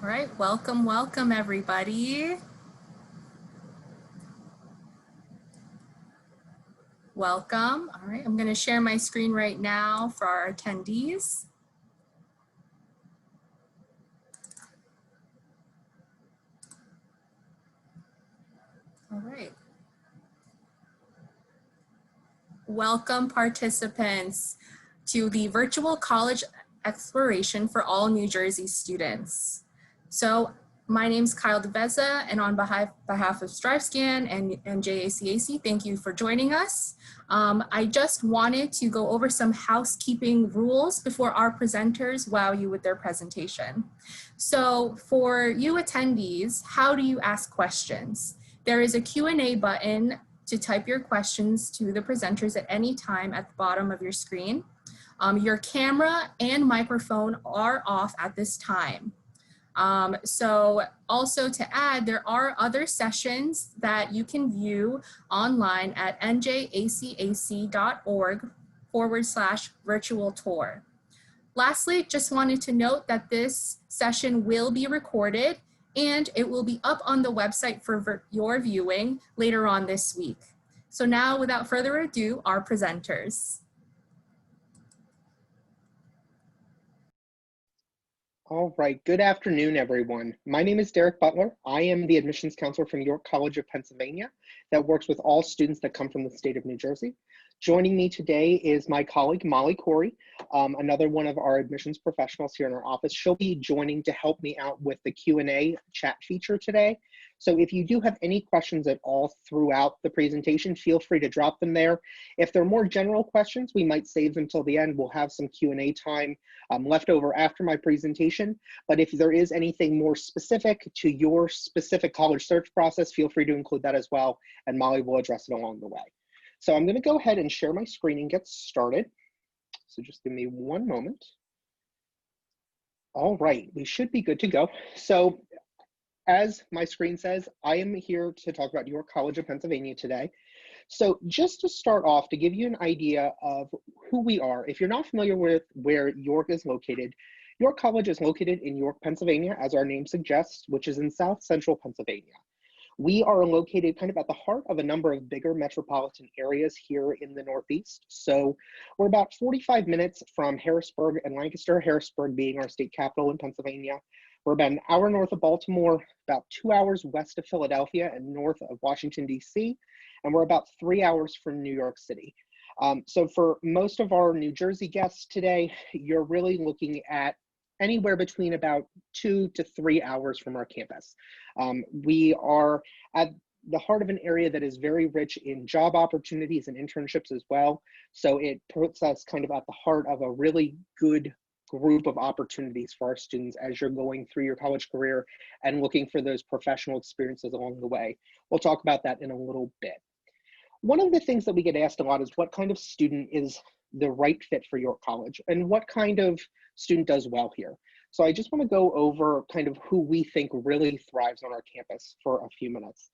All right, welcome everybody. Welcome. All right, I'm going to share my screen right now for our attendees. All right. Welcome participants to the virtual college exploration for all New Jersey students. So my name is Kyle DeVeza, and on behalf of StriveScan and NJACAC, thank you for joining us. I just wanted to go over some housekeeping rules before our presenters wow you with their presentation. So for you attendees, how do you ask questions? There is a Q&A button to type your questions to the presenters at any time at the bottom of your screen. Your camera and microphone are off at this time. So also to add, there are other sessions that you can view online at njacac.org/virtual tour. Lastly, just wanted to note that this session will be recorded and it will be up on the website for your viewing later on this week. So now, without further ado, our presenters. All right, good afternoon, everyone. My name is Derek Butler. I am the admissions counselor from York College of Pennsylvania that works with all students that come from the state of New Jersey. Joining me today is my colleague, Molly Corey, another one of our admissions professionals here in our office. She'll be joining to help me out with the Q&A chat feature today. So if you do have any questions at all throughout the presentation, feel free to drop them there. If they're more general questions, we might save them till the end. We'll have some Q&A time left over after my presentation. But if there is anything more specific to your specific college search process, feel free to include that as well, and Molly will address it along the way. So I'm going to go ahead and share my screen and get started. So just give me one moment. All right, we should be good to go. So as my screen says, I am here to talk about York College of Pennsylvania today. So just to start off, to give you an idea of who we are, if you're not familiar with where York is located, York College is located in York, Pennsylvania, as our name suggests, which is in South Central Pennsylvania. We are located kind of at the heart of a number of bigger metropolitan areas here in the Northeast. So we're about 45 minutes from Harrisburg and Lancaster, Harrisburg being our state capital in Pennsylvania. We're about an hour north of Baltimore, about 2 hours west of Philadelphia and north of Washington, D.C., and we're about 3 hours from New York City. So for most of our New Jersey guests today, you're really looking at anywhere between about 2 to 3 hours from our campus. We are at the heart of an area that is very rich in job opportunities and internships as well. So it puts us kind of at the heart of a really good group of opportunities for our students as you're going through your college career and looking for those professional experiences along the way. We'll talk about that in a little bit. One of the things that we get asked a lot is what kind of student is the right fit for York College and what kind of student does well here. So I just want to go over kind of who we think really thrives on our campus for a few minutes.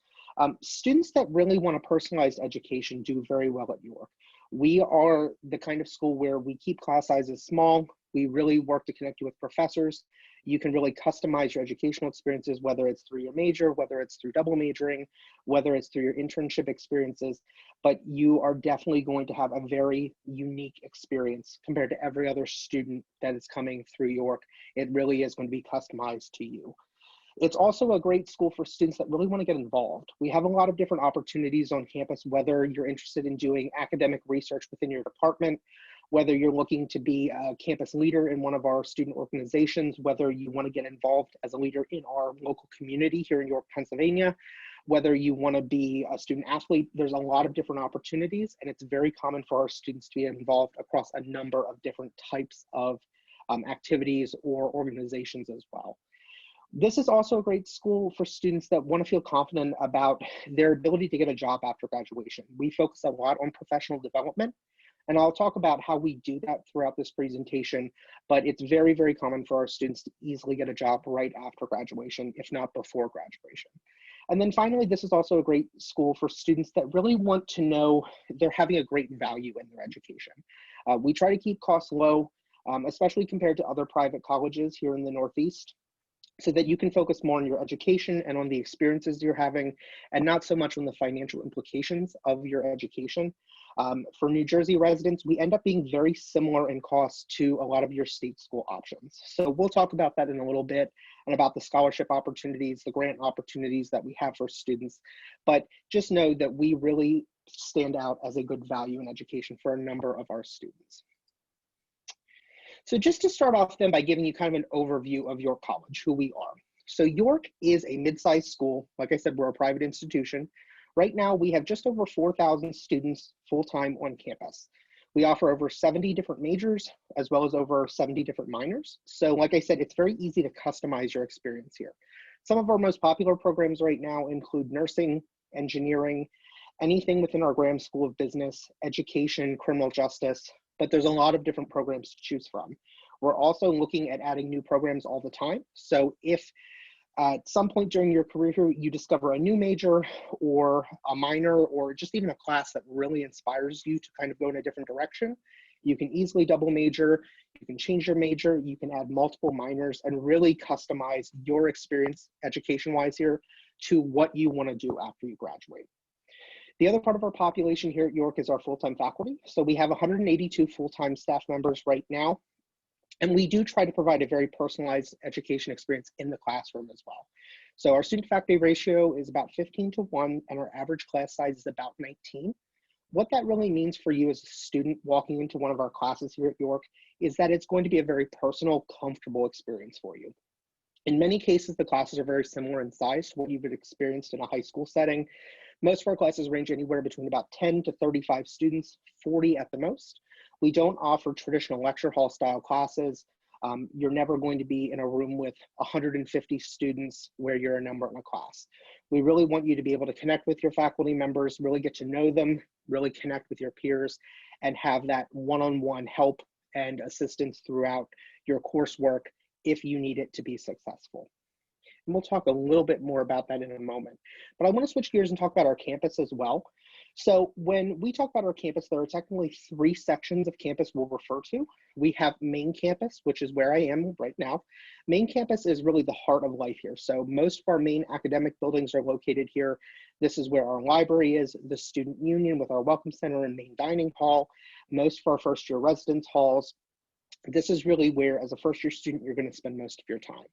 Students that really want a personalized education do very well at York. We are the kind of school where we keep class sizes small. We really work to connect you with professors. You can really customize your educational experiences, whether it's through your major, whether it's through double majoring, whether it's through your internship experiences, but you are definitely going to have a very unique experience compared to every other student that is coming through York. It really is going to be customized to you. It's also a great school for students that really want to get involved. We have a lot of different opportunities on campus, whether you're interested in doing academic research within your department, whether you're looking to be a campus leader in one of our student organizations, whether you want to get involved as a leader in our local community here in York, Pennsylvania, whether you want to be a student athlete. There's a lot of different opportunities, and it's very common for our students to be involved across a number of different types of activities or organizations as well. This is also a great school for students that want to feel confident about their ability to get a job after graduation. We focus a lot on professional development, and I'll talk about how we do that throughout this presentation, but it's very, very common for our students to easily get a job right after graduation, if not before graduation. And then finally, this is also a great school for students that really want to know they're having a great value in their education. We try to keep costs low, especially compared to other private colleges here in the Northeast. so that you can focus more on your education and on the experiences you're having, and not so much on the financial implications of your education. For New Jersey residents, we end up being very similar in cost to a lot of your state school options. So we'll talk about that in a little bit, and about the scholarship opportunities, the grant opportunities that we have for students. But just know that we really stand out as a good value in education for a number of our students. So just to start off then by giving you kind of an overview of York College, who we are. So York is a mid-sized school. Like I said, we're a private institution. Right now, we have just over 4,000 students full-time on campus. We offer over 70 different majors, as well as over 70 different minors. So like I said, it's very easy to customize your experience here. Some of our most popular programs right now include nursing, engineering, anything within our Graham School of Business, education, criminal justice, but there's a lot of different programs to choose from. We're also looking at adding new programs all the time. So if at some point during your career here, you discover a new major or a minor, or just even a class that really inspires you to kind of go in a different direction, you can easily double major, you can change your major, you can add multiple minors, and really customize your experience education-wise here to what you want to do after you graduate. The other part of our population here at York is our full-time faculty. So we have 182 full-time staff members right now. And we do try to provide a very personalized education experience in the classroom as well. So our student faculty ratio is about 15:1, and our average class size is about 19. What that really means for you as a student walking into one of our classes here at York is that it's going to be a very personal, comfortable experience for you. In many cases, the classes are very similar in size to what you've experienced in a high school setting. Most of our classes range anywhere between about 10 to 35 students, 40 at the most. We don't offer traditional lecture hall style classes. You're never going to be in a room with 150 students where you're a number in a class. We really want you to be able to connect with your faculty members, really get to know them, really connect with your peers, and have that one-on-one help and assistance throughout your coursework if you need it to be successful. And we'll talk a little bit more about that in a moment. But I want to switch gears and talk about our campus as well. So when we talk about our campus, there are technically 3 sections of campus we'll refer to. We have main campus, which is where I am right now. Main campus is really the heart of life here. So most of our main academic buildings are located here. This is where our library is, the student union with our welcome center and main dining hall, most of our first year residence halls. This is really where, as a first year student, you're going to spend most of your time.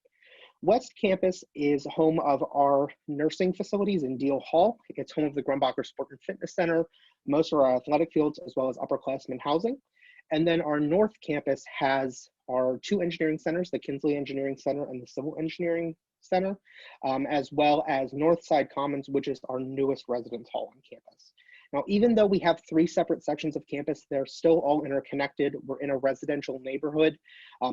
West Campus is home of our nursing facilities in Deal Hall. It's home of the Grumbacher Sport and Fitness Center, most of our athletic fields, as well as upperclassmen housing. And then our North Campus has our 2 engineering centers, the Kinsley Engineering Center and the Civil Engineering Center, as well as Northside Commons, which is our newest residence hall on campus. Now, even though we have 3 separate sections of campus, they're still all interconnected. We're in a residential neighborhood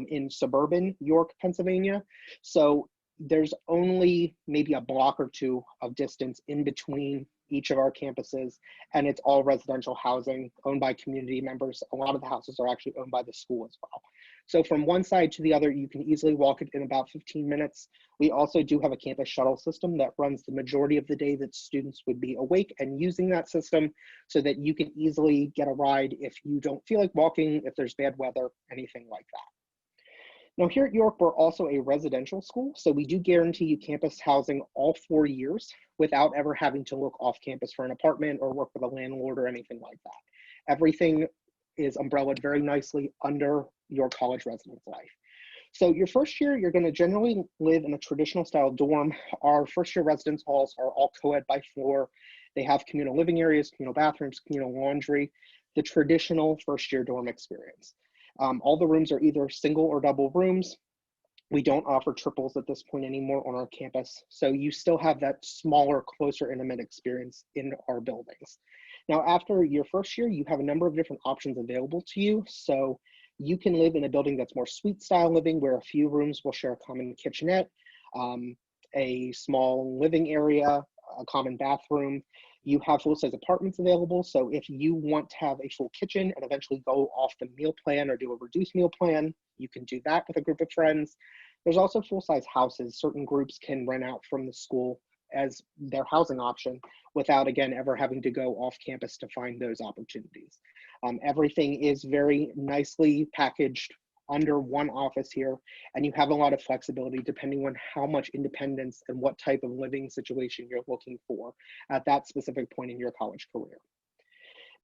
in suburban York, Pennsylvania. So there's only maybe a block or 2 of distance in between each of our campuses, and it's all residential housing owned by community members. A lot of the houses are actually owned by the school as well. So from one side to the other, you can easily walk it in about 15 minutes. We also do have a campus shuttle system that runs the majority of the day that students would be awake and using that system, so that you can easily get a ride if you don't feel like walking, if there's bad weather, anything like that. Now here at York, we're also a residential school, so we do guarantee you campus housing all 4 years without ever having to look off campus for an apartment or work with a landlord or anything like that. Everything is umbrellaed very nicely under your college residence life. So your first year, you're going to generally live in a traditional style dorm. Our first year residence halls are all co-ed by floor. They have communal living areas, communal bathrooms, communal laundry, the traditional first year dorm experience. All the rooms are either single or double rooms. We don't offer triples at this point anymore on our campus. So you still have that smaller, closer, intimate experience in our buildings. Now, after your first year, you have a number of different options available to you. So you can live in a building that's more suite style living, where a few rooms will share a common kitchenette, a small living area, a common bathroom. You have full-size apartments available, so if you want to have a full kitchen and eventually go off the meal plan or do a reduced meal plan, you can do that with a group of friends. There's also full-size houses. Certain groups can rent out from the school as their housing option without, again, ever having to go off campus to find those opportunities. Everything is very nicely packaged under one office here, and you have a lot of flexibility depending on how much independence and what type of living situation you're looking for at that specific point in your college career.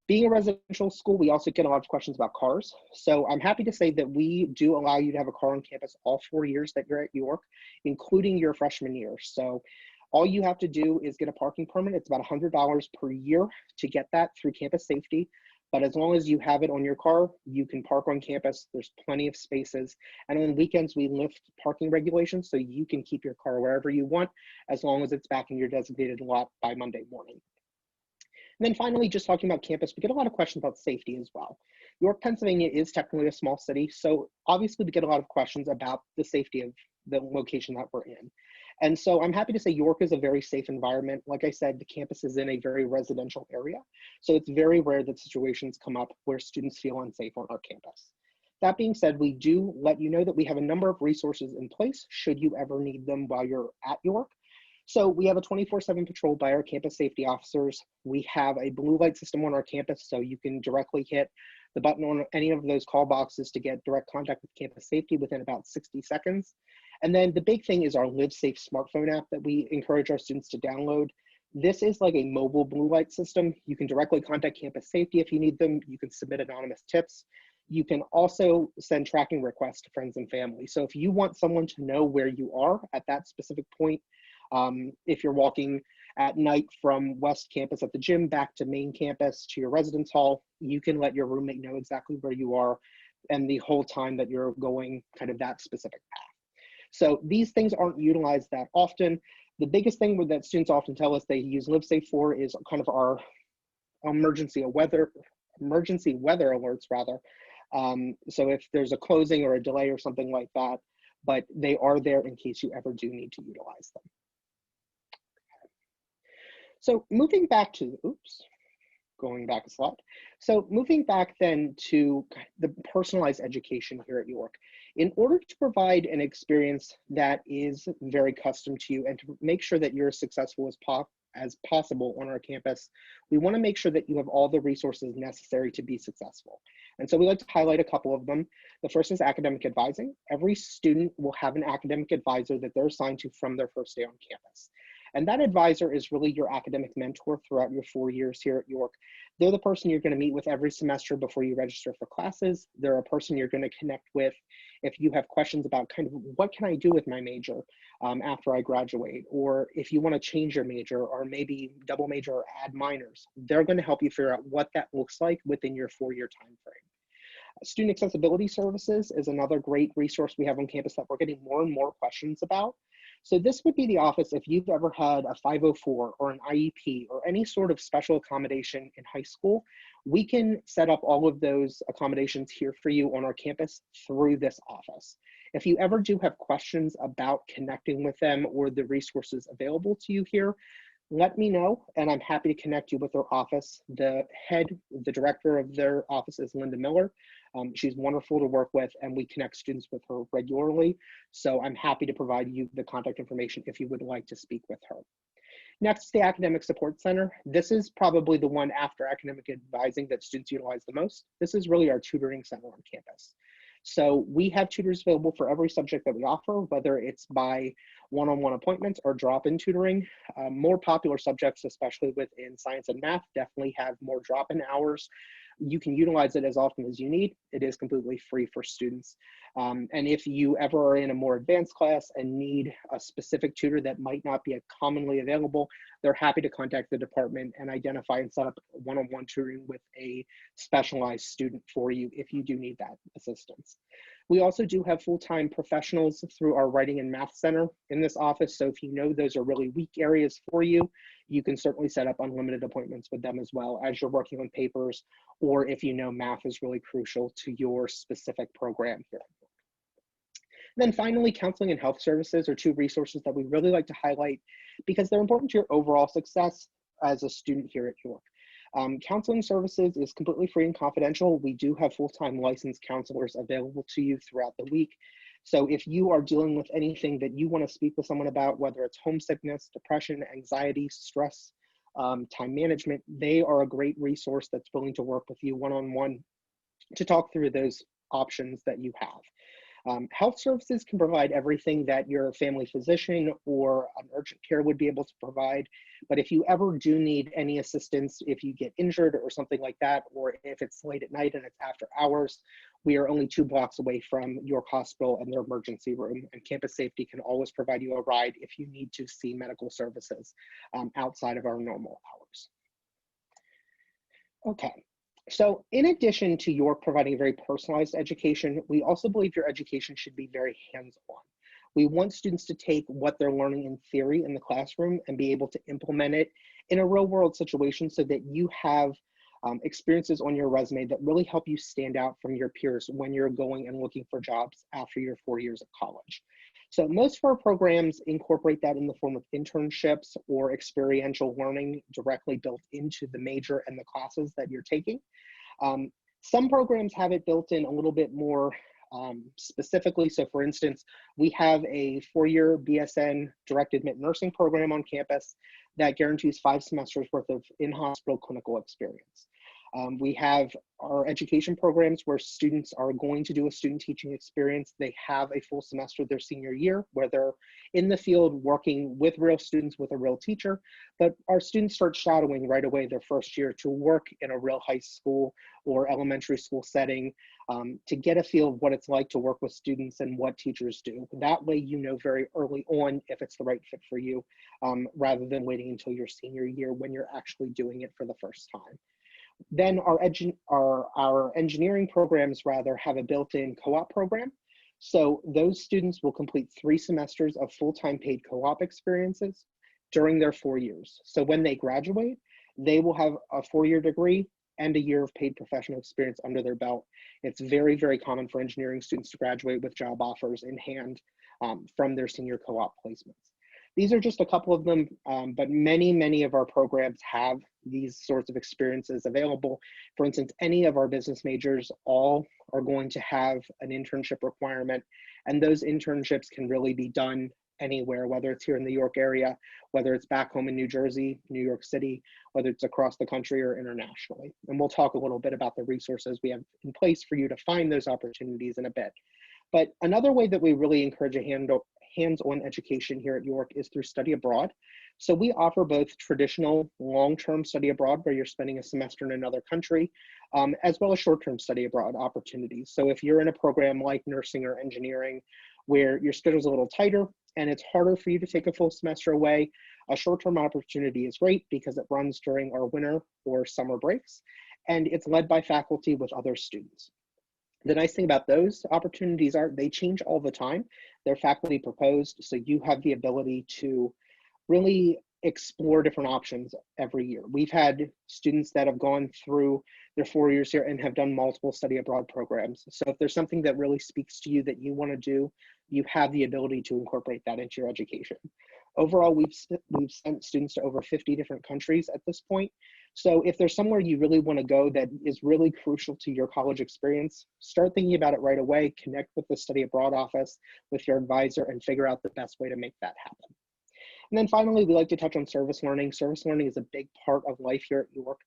Being a residential school, we also get a lot of questions about cars. So I'm happy to say that we do allow you to have a car on campus all 4 years that you're at York, including your freshman year. So all you have to do is get a parking permit. It's about $100 per year to get that through campus safety. But as long as you have it on your car, you can park on campus. There's plenty of spaces. And on weekends, we lift parking regulations so you can keep your car wherever you want, as long as it's back in your designated lot by Monday morning. And then finally, just talking about campus, we get a lot of questions about safety as well. York, Pennsylvania is technically a small city, so obviously we get a lot of questions about the safety of the location that we're in. And so I'm happy to say York is a very safe environment. Like I said, the campus is in a very residential area, so it's very rare that situations come up where students feel unsafe on our campus. That being said, we do let you know that we have a number of resources in place should you ever need them while you're at York. So we have a 24/7 patrol by our campus safety officers. We have a blue light system on our campus, so you can directly hit the button on any of those call boxes to get direct contact with campus safety within about 60 seconds. And then the big thing is our Live Safe smartphone app that we encourage our students to download. This is like a mobile blue light system. You can directly contact campus safety if you need them. You can submit anonymous tips. You can also send tracking requests to friends and family. So if you want someone to know where you are at that specific point, if you're walking at night from West Campus at the gym back to main campus to your residence hall, you can let your roommate know exactly where you are and the whole time that you're going kind of that specific path. So these things aren't utilized that often. The biggest thing that students often tell us they use LiveSafe for is kind of our emergency weather alerts rather. So if there's a closing or a delay or something like that, but they are there in case you ever do need to utilize them. So moving back to, going back a slide. So moving back then to the personalized education here at York. In order to provide an experience that is very custom to you and to make sure that you're as successful as possible on our campus, we want to make sure that you have all the resources necessary to be successful. And so we like to highlight a couple of them. The first is academic advising. Every student will have an academic advisor that they're assigned to from their first day on campus. And that advisor is really your academic mentor throughout your 4 years here at York. They're the person you're going to meet with every semester before you register for classes. They're a person you're going to connect with if you have questions about kind of what can I do with my major after I graduate, or if you want to change your major or maybe double major or add minors. They're going to help you figure out what that looks like within your 4-year time frame. Student accessibility services is another great resource we have on campus that we're getting more and more questions about. So this would be the office if you've ever had a 504 or an IEP or any sort of special accommodation in high school. We can set up all of those accommodations here for you on our campus through this office. If you ever do have questions about connecting with them or the resources available to you here, let me know, and I'm happy to connect you with their office. The director of their office is Linda Miller. She's wonderful to work with, and we connect students with her regularly. So I'm happy to provide you the contact information if you would like to speak with her. Next, the Academic Support Center. This is probably the one after academic advising that students utilize the most. This is really our tutoring center on campus. So we have tutors available for every subject that we offer, whether it's by one-on-one appointments or drop-in tutoring. More popular subjects, especially within science and math, definitely have more drop-in hours. You can utilize it as often as you need. It is completely free for students. And if you ever are in a more advanced class and need a specific tutor that might not be commonly available, they're happy to contact the department and identify and set up one-on-one tutoring with a specialized student for you if you do need that assistance. We also do have full-time professionals through our writing and math center in this office. So if you know those are really weak areas for you, you can certainly set up unlimited appointments with them as well as you're working on papers, or if you know math is really crucial to your specific program here. And then finally, counseling and health services are two resources that we really like to highlight because they're important to your overall success as a student here at York. Counseling services is completely free and confidential. We do have full-time licensed counselors available to you throughout the week. So if you are dealing with anything that you want to speak with someone about, whether it's homesickness, depression, anxiety, stress, time management, they are a great resource that's willing to work with you one-on-one to talk through those options that you have. Health services can provide everything that your family physician or an urgent care would be able to provide. But if you ever do need any assistance, if you get injured or something like that, or if it's late at night and it's after hours, we are only 2 blocks away from York Hospital and their emergency room. And Campus Safety can always provide you a ride if you need to see medical services outside of our normal hours. Okay. So in addition to York providing a very personalized education, we also believe your education should be very hands-on. We want students to take what they're learning in theory in the classroom and be able to implement it in a real world situation so that you have experiences on your resume that really help you stand out from your peers when you're going and looking for jobs after your 4 years of college. So most of our programs incorporate that in the form of internships or experiential learning directly built into the major and the classes that you're taking. Some programs have it built in a little bit more specifically. So for instance, we have a 4-year BSN direct admit nursing program on campus that guarantees 5 semesters worth of in-hospital clinical experience. We have our education programs where students are going to do a student teaching experience. They have a full semester their senior year where they're in the field working with real students with a real teacher, but our students start shadowing right away their first year to work in a real high school or elementary school setting to get a feel of what it's like to work with students and what teachers do. That way you know very early on if it's the right fit for you rather than waiting until your senior year when you're actually doing it for the first time. Then our engineering programs rather have a built-in co-op program. So those students will complete 3 semesters of full-time paid co-op experiences during their 4 years. So when they graduate, they will have a 4-year degree and a year of paid professional experience under their belt. It's very, very common for engineering students to graduate with job offers in hand from their senior co-op placements. These are just a couple of them, but many of our programs have these sorts of experiences available. For instance, any of our business majors all are going to have an internship requirement, and those internships can really be done anywhere, whether it's here in the York area, whether it's back home in New Jersey, New York City, whether it's across the country or internationally. And we'll talk a little bit about the resources we have in place for you to find those opportunities in a bit. But another way that we really encourage a hands-on education here at York is through study abroad. So we offer both traditional long-term study abroad where you're spending a semester in another country, as well as short-term study abroad opportunities. So if you're in a program like nursing or engineering where your schedule's a little tighter and it's harder for you to take a full semester away, a short-term opportunity is great because it runs during our winter or summer breaks, and it's led by faculty with other students. The nice thing about those opportunities are they change all the time. They're faculty proposed, so you have the ability to really explore different options every year. We've had students that have gone through their 4 years here and have done multiple study abroad programs. So if there's something that really speaks to you that you want to do, you have the ability to incorporate that into your education. Overall, we've sent students to over 50 different countries at this point. So if there's somewhere you really want to go that is really crucial to your college experience, start thinking about it right away, connect with the study abroad office, with your advisor, and figure out the best way to make that happen. And then finally, we like to touch on service learning. Service learning is a big part of life here at York.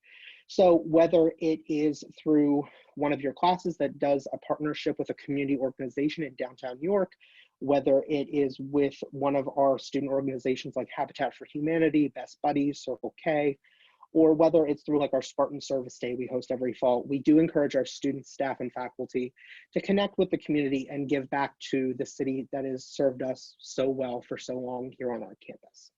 So whether it is through one of your classes that does a partnership with a community organization in downtown York, whether it is with one of our student organizations like Habitat for Humanity, Best Buddies, Circle K, or whether it's through like our Spartan Service Day we host every fall, we do encourage our students, staff, and faculty to connect with the community and give back to the city that has served us so well for so long here on our campus.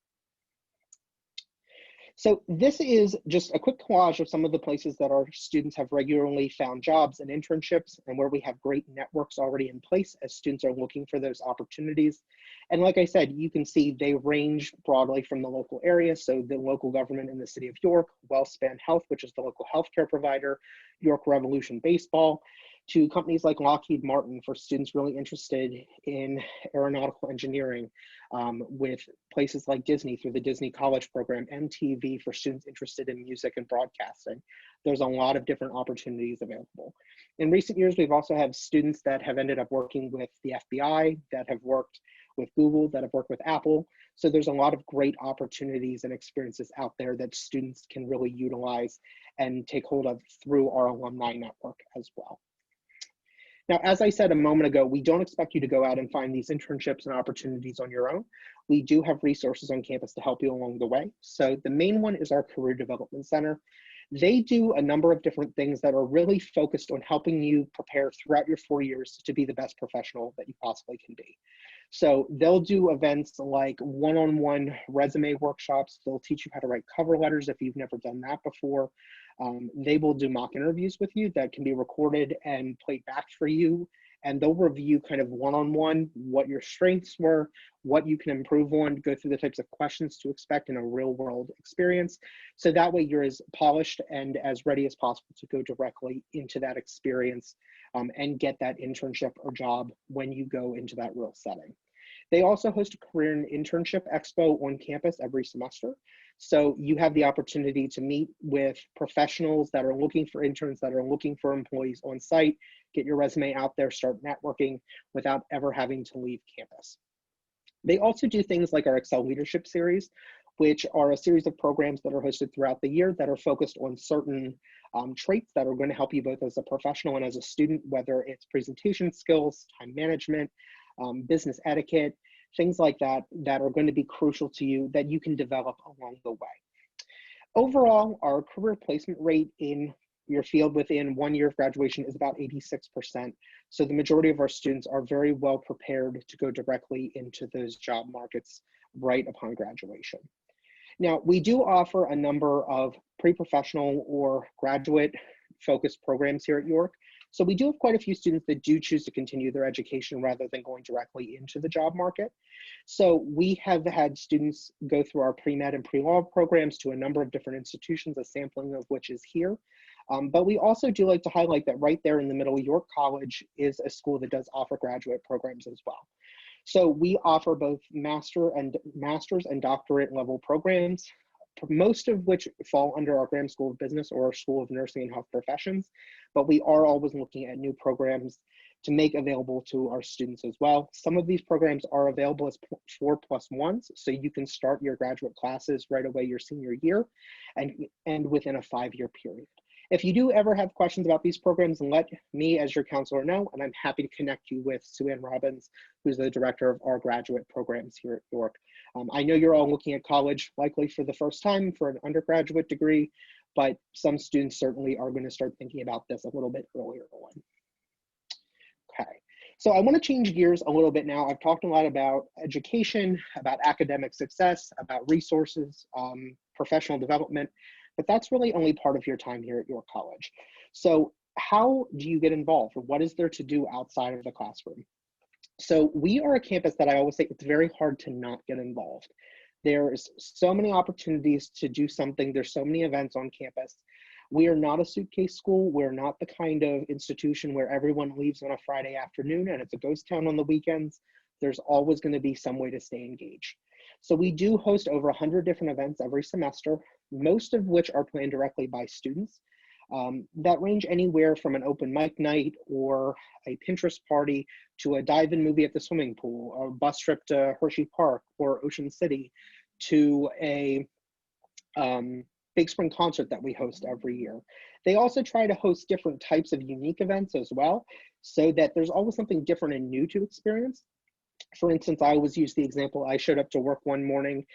So this is just a quick collage of some of the places that our students have regularly found jobs and internships and where we have great networks already in place as students are looking for those opportunities. And like I said, you can see they range broadly from the local area. So the local government in the city of York, WellSpan Health, which is the local healthcare provider, York Revolution Baseball, to companies like Lockheed Martin for students really interested in aeronautical engineering, with places like Disney through the Disney College program, MTV for students interested in music and broadcasting. There's a lot of different opportunities available. In recent years, we've also had students that have ended up working with the FBI, that have worked with Google, that have worked with Apple. So there's a lot of great opportunities and experiences out there that students can really utilize and take hold of through our alumni network as well. Now, as I said a moment ago, we don't expect you to go out and find these internships and opportunities on your own. We do have resources on campus to help you along the way. So the main one is our Career Development Center. They do a number of different things that are really focused on helping you prepare throughout your 4 years to be the best professional that you possibly can be. So they'll do events like one-on-one resume workshops. They'll teach you how to write cover letters if you've never done that before. They will do mock interviews with you that can be recorded and played back for you. And they'll review kind of one-on-one what your strengths were, what you can improve on, go through the types of questions to expect in a real world experience. So that way you're as polished and as ready as possible to go directly into that experience and get that internship or job when you go into that real setting. They also host a career and internship expo on campus every semester. So you have the opportunity to meet with professionals that are looking for interns, that are looking for employees on site, get your resume out there, start networking without ever having to leave campus. They also do things like our Excel Leadership Series, which are a series of programs that are hosted throughout the year that are focused on certain traits that are going to help you both as a professional and as a student, whether it's presentation skills, time management, business etiquette, things like that, that are going to be crucial to you that you can develop along the way. Overall, our career placement rate in your field within 1 year of graduation is about 86%. So the majority of our students are very well prepared to go directly into those job markets right upon graduation. Now, we do offer a number of pre-professional or graduate focused programs here at York. So we do have quite a few students that do choose to continue their education rather than going directly into the job market. So we have had students go through our pre-med and pre-law programs to a number of different institutions, a sampling of which is here. But we also do like to highlight that right there in the middle, York College is a school that does offer graduate programs as well. So we offer both master's and doctorate level programs, most of which fall under our Graham School of Business or our School of Nursing and Health Professions, but we are always looking at new programs to make available to our students as well. Some of these programs are available as 4+1s, so you can start your graduate classes right away your senior year and within a 5-year period. If you do ever have questions about these programs, let me as your counselor know, and I'm happy to connect you with Sue Ann Robbins, who's the director of our graduate programs here at York. I know you're all looking at college likely for the first time for an undergraduate degree, but some students certainly are going to start thinking about this a little bit earlier on. Okay, so I want to change gears a little bit now. I've talked a lot about education, about academic success, about resources, professional development, but that's really only part of your time here at York College. So how do you get involved? Or what is there to do outside of the classroom? So we are a campus that I always say it's very hard to not get involved. There's so many opportunities to do something. There's so many events on campus. We are not a suitcase school. We're not the kind of institution where everyone leaves on a Friday afternoon and it's a ghost town on the weekends. There's always going to be some way to stay engaged. So we do host over 100 different events every semester, most of which are planned directly by students. That range anywhere from an open mic night or a Pinterest party to a dive-in movie at the swimming pool, or a bus trip to Hershey Park or Ocean City, to a Big Spring concert that we host every year. They also try to host different types of unique events as well, so that there's always something different and new to experience. For instance, I always use the example, I showed up to work one morning,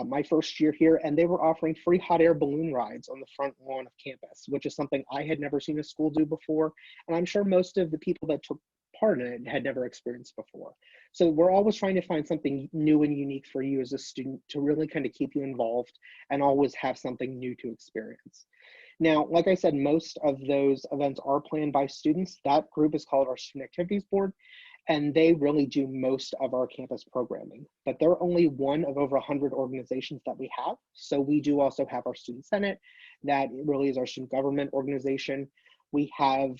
my first year here, and they were offering free hot air balloon rides on the front lawn of campus, which is something I had never seen a school do before. And I'm sure most of the people that took part in it had never experienced before. So we're always trying to find something new and unique for you as a student to really kind of keep you involved and always have something new to experience. Now, like I said, most of those events are planned by students. That group is called our Student Activities Board, and they really do most of our campus programming. But they're only one of over 100 organizations that we have. So we do also have our Student Senate, that really is our student government organization. We have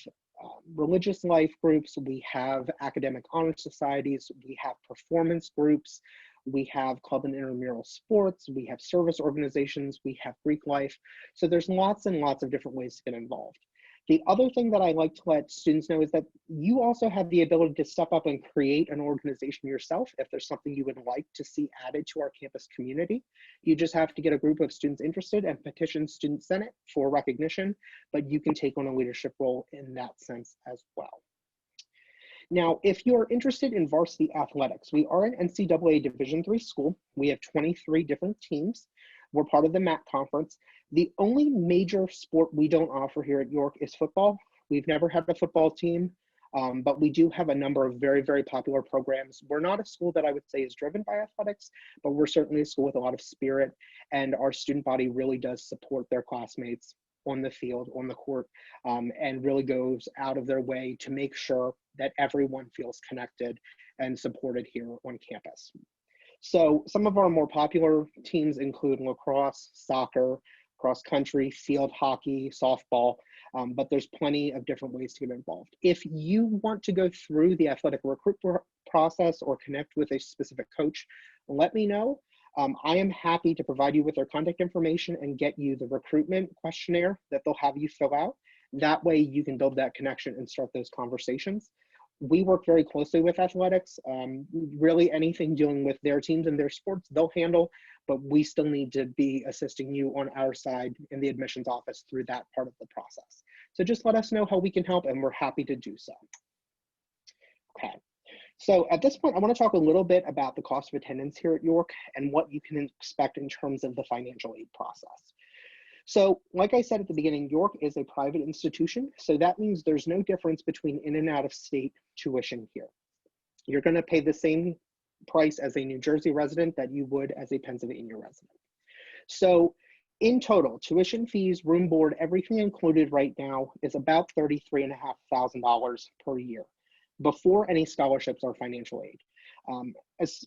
religious life groups, we have academic honor societies, we have performance groups, we have club and intramural sports, we have service organizations, we have Greek life. So there's lots and lots of different ways to get involved. The other thing that I like to let students know is that you also have the ability to step up and create an organization yourself if there's something you would like to see added to our campus community. You just have to get a group of students interested and petition Student Senate for recognition, but you can take on a leadership role in that sense as well. Now, if you're interested in varsity athletics, we are an NCAA Division III school. We have 23 different teams. We're part of the MAC conference. The only major sport we don't offer here at York is football. We've never had a football team, but we do have a number of very, very popular programs. We're not a school that I would say is driven by athletics, but we're certainly a school with a lot of spirit, and our student body really does support their classmates on the field, on the court, and really goes out of their way to make sure that everyone feels connected and supported here on campus. So some of our more popular teams include lacrosse, soccer, cross country, field hockey, softball, but there's plenty of different ways to get involved. If you want to go through the athletic recruit process or connect with a specific coach, let me know. I am happy to provide you with their contact information and get you the recruitment questionnaire that they'll have you fill out. That way you can build that connection and start those conversations. We work very closely with athletics. Really anything dealing with their teams and their sports, they'll handle, but we still need to be assisting you on our side in the admissions office through that part of the process. So just let us know how we can help, and we're happy to do so. Okay. So at this point, I want to talk a little bit about the cost of attendance here at York and what you can expect in terms of the financial aid process. So like I said at the beginning, York is a private institution. So that means there's no difference between in and out of state tuition here. You're going to pay the same price as a New Jersey resident that you would as a Pennsylvania resident. So in total, tuition fees, room board, everything included right now is about $33,500 per year before any scholarships or financial aid.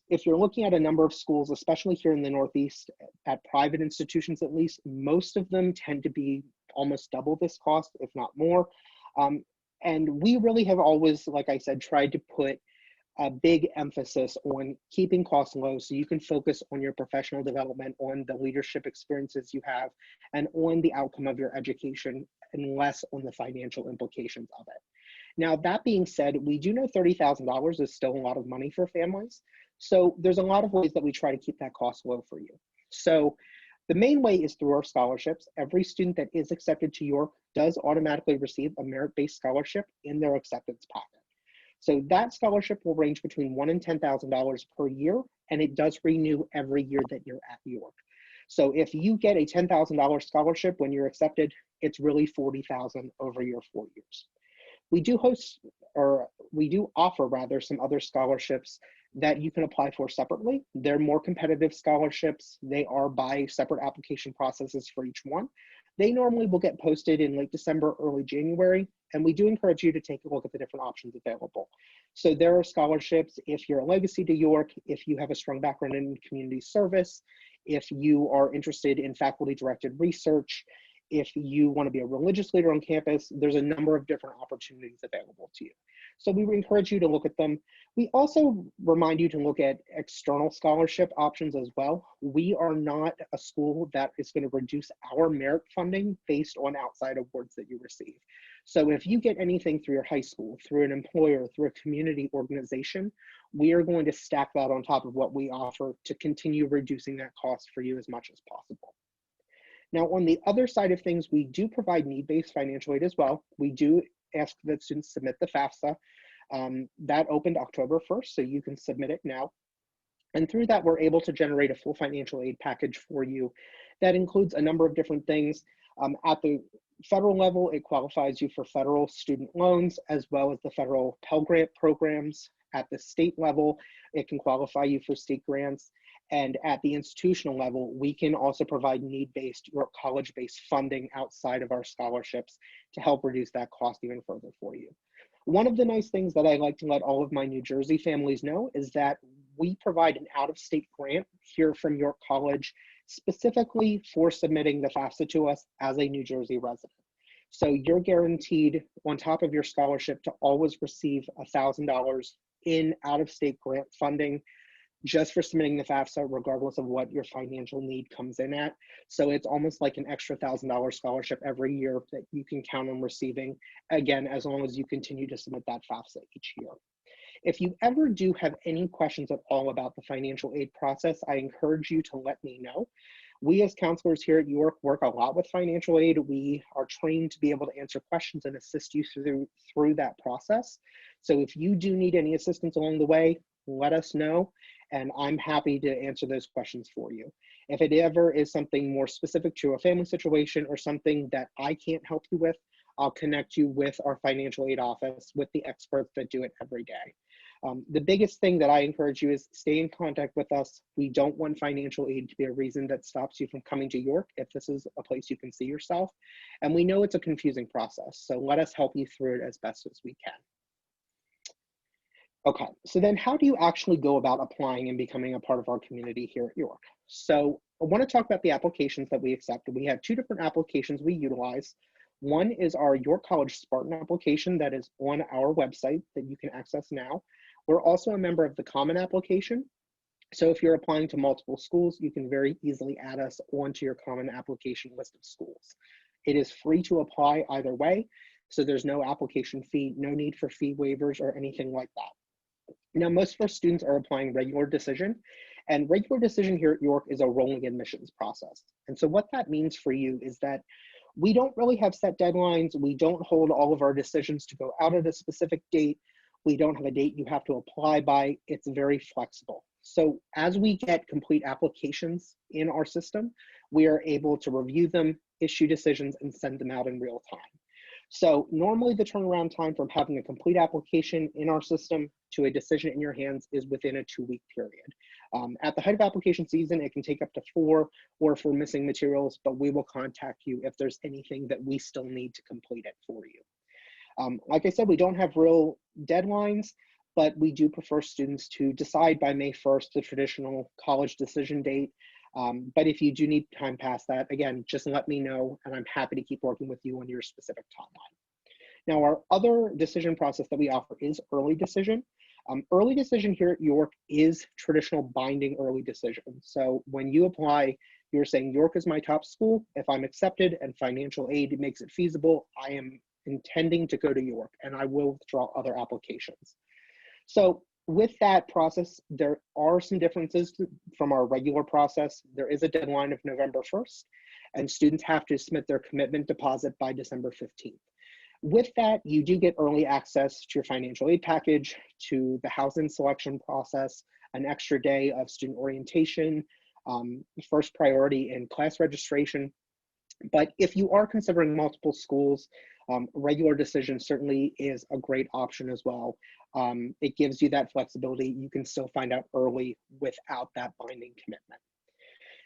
If you're looking at a number of schools, especially here in the Northeast, at private institutions at least, most of them tend to be almost double this cost, if not more. And we really have always, like I said, tried to put a big emphasis on keeping costs low so you can focus on your professional development, on the leadership experiences you have, and on the outcome of your education, and less on the financial implications of it. Now, that being said, we do know $30,000 is still a lot of money for families. So there's a lot of ways that we try to keep that cost low for you. So the main way is through our scholarships. Every student that is accepted to York does automatically receive a merit-based scholarship in their acceptance packet. So that scholarship will range between $1,000 and $10,000 per year, and it does renew every year that you're at York. So if you get a $10,000 scholarship when you're accepted, it's really $40,000 over your 4 years. We do offer some other scholarships that you can apply for separately. They're more competitive scholarships. They are by separate application processes for each one. They normally will get posted in late December, early January, and we do encourage you to take a look at the different options available. So there are scholarships if you're a legacy to York, if you have a strong background in community service, if you are interested in faculty-directed research, if you want to be a religious leader on campus, there's a number of different opportunities available to you. So we encourage you to look at them. We also remind you to look at external scholarship options as well. We are not a school that is going to reduce our merit funding based on outside awards that you receive. So if you get anything through your high school, through an employer, through a community organization, we are going to stack that on top of what we offer to continue reducing that cost for you as much as possible. Now, on the other side of things, we do provide need-based financial aid as well. We do ask that students submit the FAFSA. That opened October 1st, so you can submit it now. And through that, we're able to generate a full financial aid package for you that includes a number of different things. At the federal level, it qualifies you for federal student loans, as well as the federal Pell Grant programs. At the state level, it can qualify you for state grants. And at the institutional level, we can also provide need-based or college-based funding outside of our scholarships to help reduce that cost even further for you. One of the nice things that I like to let all of my New Jersey families know is that we provide an out-of-state grant here from York College specifically for submitting the FAFSA to us as a New Jersey resident. So you're guaranteed on top of your scholarship to always receive $1,000 in out-of-state grant funding just for submitting the FAFSA, regardless of what your financial need comes in at. So it's almost like an extra $1,000 scholarship every year that you can count on receiving, again, as long as you continue to submit that FAFSA each year. If you ever do have any questions at all about the financial aid process, I encourage you to let me know. We as counselors here at York work a lot with financial aid. We are trained to be able to answer questions and assist you through that process. So if you do need any assistance along the way, let us know, and I'm happy to answer those questions for you. If it ever is something more specific to a family situation or something that I can't help you with, I'll connect you with our financial aid office, with the experts that do it every day. The biggest thing that I encourage you is stay in contact with us. We don't want financial aid to be a reason that stops you from coming to York if this is a place you can see yourself. And we know it's a confusing process, so let us help you through it as best as we can. Okay, so then how do you actually go about applying and becoming a part of our community here at York? So I want to talk about the applications that we accept. We have two different applications we utilize. One is our York College Spartan application that is on our website that you can access now. We're also a member of the Common application. So if you're applying to multiple schools, you can very easily add us onto your Common application list of schools. It is free to apply either way, so there's no application fee, no need for fee waivers or anything like that. Now, most of our students are applying regular decision, and regular decision here at York is a rolling admissions process. And so what that means for you is that we don't really have set deadlines. We don't hold all of our decisions to go out at a specific date. We don't have a date you have to apply by. It's very flexible. So as we get complete applications in our system, we are able to review them, issue decisions, and send them out in real time. So normally the turnaround time from having a complete application in our system to a decision in your hands is within a 2-week period. At the height of application season, it can take up to 4, or if we're missing materials, but we will contact you if there's anything that we still need to complete it for you. Like I said, we don't have real deadlines, but we do prefer students to decide by May 1st, the traditional college decision date. But if you do need time past that, again, just let me know, and I'm happy to keep working with you on your specific timeline. Now, our other decision process that we offer is early decision. Early decision here at York is traditional binding early decision. So when you apply, you're saying York is my top school. If I'm accepted and financial aid makes it feasible, I am intending to go to York, and I will withdraw other applications. So with that process, there are some differences from our regular process. There is a deadline of November 1st, and students have to submit their commitment deposit by December 15th. With that, you do get early access to your financial aid package, to the housing selection process, an extra day of student orientation, first priority in class registration. But if you are considering multiple schools, regular decision certainly is a great option as well. It gives you that flexibility. You can still find out early without that binding commitment.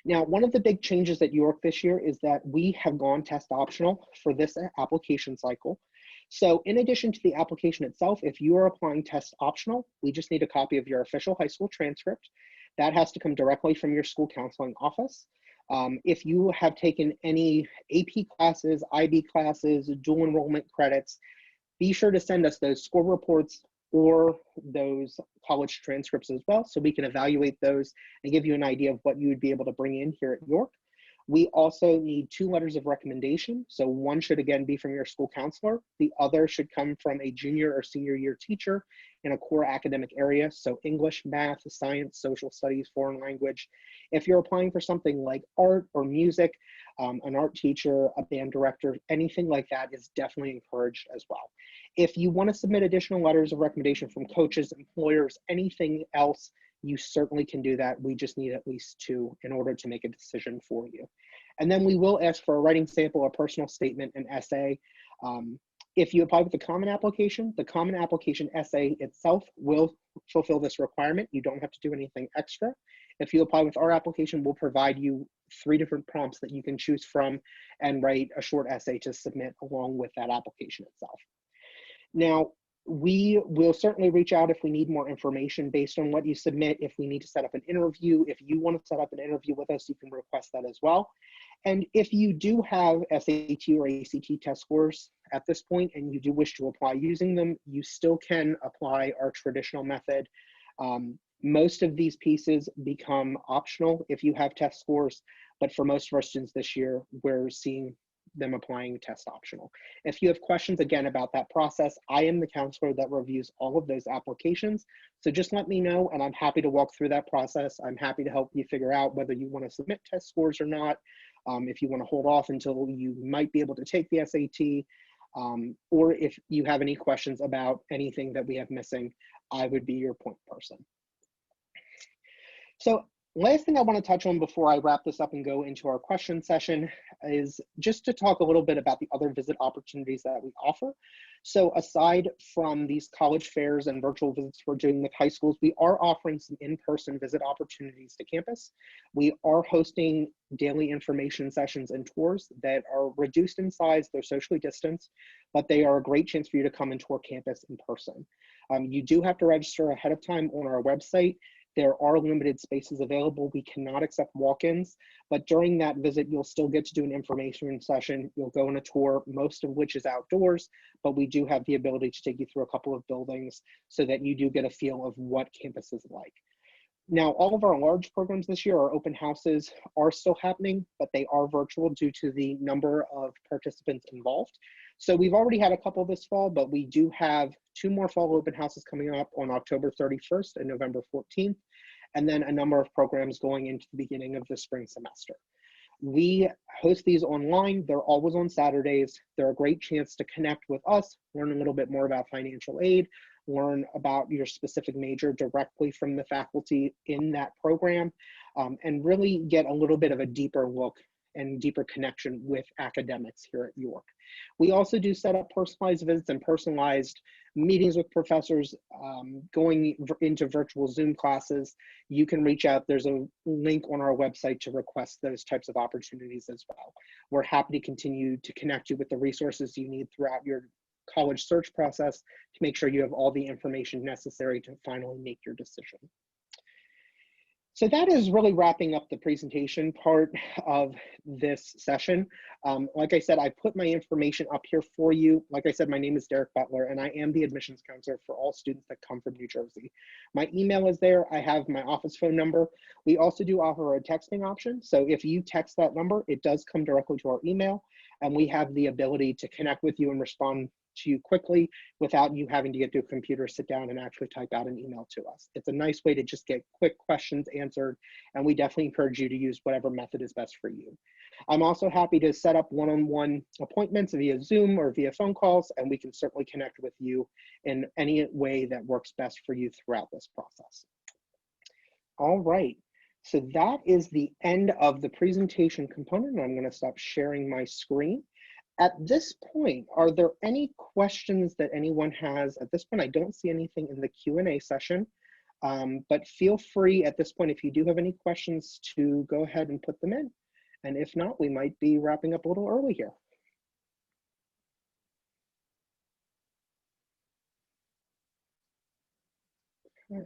Now, one of the big changes at York this year is that we have gone test optional for this application cycle. So in addition to the application itself, if you are applying test optional, we just need a copy of your official high school transcript. That has to come directly from your school counseling office. If you have taken any AP classes, IB classes, dual enrollment credits, be sure to send us those score reports or those college transcripts as well, so we can evaluate those and give you an idea of what you would be able to bring in here at York. We also need 2 letters of recommendation. So one should again be from your school counselor. The other should come from a junior or senior year teacher in a core academic area. So English, math, science, social studies, foreign language. If you're applying for something like art or music, an art teacher, a band director, anything like that is definitely encouraged as well. If you want to submit additional letters of recommendation from coaches, employers, anything else, you certainly can do that. We just need at least 2 in order to make a decision for you. And then we will ask for a writing sample, a personal statement, an essay. If you apply with the Common application essay itself will fulfill this requirement. You don't have to do anything extra. If you apply with our application, we'll provide you 3 different prompts that you can choose from and write a short essay to submit along with that application itself. Now, we will certainly reach out if we need more information based on what you submit. If we need to set up an interview, if you want to set up an interview with us, you can request that as well. And if you do have SAT or ACT test scores at this point and you do wish to apply using them, you still can apply our traditional method. Most of these pieces become optional if you have test scores, but for most of our students this year, we're seeing them applying test optional. If you have questions again about that process, I am the counselor that reviews all of those applications. So just let me know and I'm happy to walk through that process. I'm happy to help you figure out whether you want to submit test scores or not, if you want to hold off until you might be able to take the SAT, or if you have any questions about anything that we have missing, I would be your point person. So last thing I want to touch on before I wrap this up and go into our question session is just to talk a little bit about the other visit opportunities that we offer. So aside from these college fairs and virtual visits we're doing with high schools, we are offering some in-person visit opportunities to campus. We are hosting daily information sessions and tours that are reduced in size, they're socially distanced, but they are a great chance for you to come and tour campus in person. You do have to register ahead of time on our website. There are limited spaces available. We cannot accept walk-ins, but during that visit, you'll still get to do an information session. You'll go on a tour, most of which is outdoors, but we do have the ability to take you through a couple of buildings so that you do get a feel of what campus is like. Now, all of our large programs this year, our open houses are still happening, but they are virtual due to the number of participants involved. So we've already had a couple this fall, but we do have 2 more fall open houses coming up on October 31st and November 14th, and then a number of programs going into the beginning of the spring semester. We host these online. They're always on Saturdays. They're a great chance to connect with us, learn a little bit more about financial aid, learn about your specific major directly from the faculty in that program, and really get a little bit of a deeper look and deeper connection with academics here at York. We also do set up personalized visits and personalized meetings with professors, going into virtual Zoom classes. You can reach out. There's a link on our website to request those types of opportunities as well. We're happy to continue to connect you with the resources you need throughout your college search process to make sure you have all the information necessary to finally make your decision. So that is really wrapping up the presentation part of this session. Like I said, I put my information up here for you. Like I said, my name is Derek Butler, and I am the admissions counselor for all students that come from New Jersey. My email is there. I have my office phone number. We also do offer a texting option. So if you text that number, it does come directly to our email, and we have the ability to connect with you and respond to you quickly without you having to get to a computer, sit down and actually type out an email to us. It's a nice way to just get quick questions answered, and we definitely encourage you to use whatever method is best for you. I'm also happy to set up one-on-one appointments via Zoom or via phone calls, and we can certainly connect with you in any way that works best for you throughout this process. All right, so that is the end of the presentation component. I'm going to stop sharing my screen. At this point, are there any questions that anyone has? At this point, I don't see anything in the Q&A session, but feel free at this point, if you do have any questions, to go ahead and put them in. And if not, we might be wrapping up a little early here. Okay.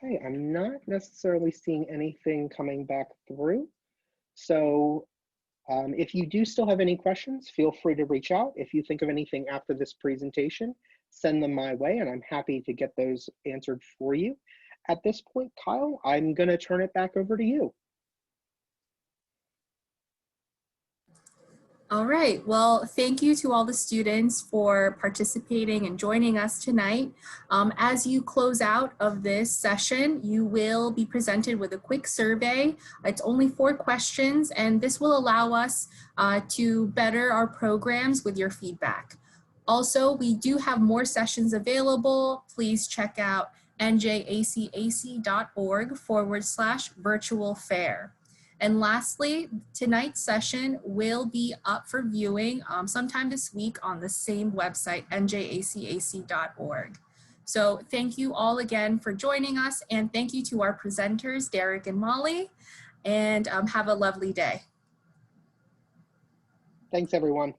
Okay, I'm not necessarily seeing anything coming back through. So if you do still have any questions, feel free to reach out. If you think of anything after this presentation, send them my way, and I'm happy to get those answered for you. At this point, Kyle, I'm going to turn it back over to you. All right, well, thank you to all the students for participating and joining us tonight. As you close out of this session, you will be presented with a quick survey. It's only 4 questions, and this will allow us to better our programs with your feedback. Also, we do have more sessions available. Please check out njaacac.org/virtual fair. And lastly, tonight's session will be up for viewing sometime this week on the same website, njaacac.org. So thank you all again for joining us, and thank you to our presenters, Derek and Molly, and have a lovely day. Thanks, everyone.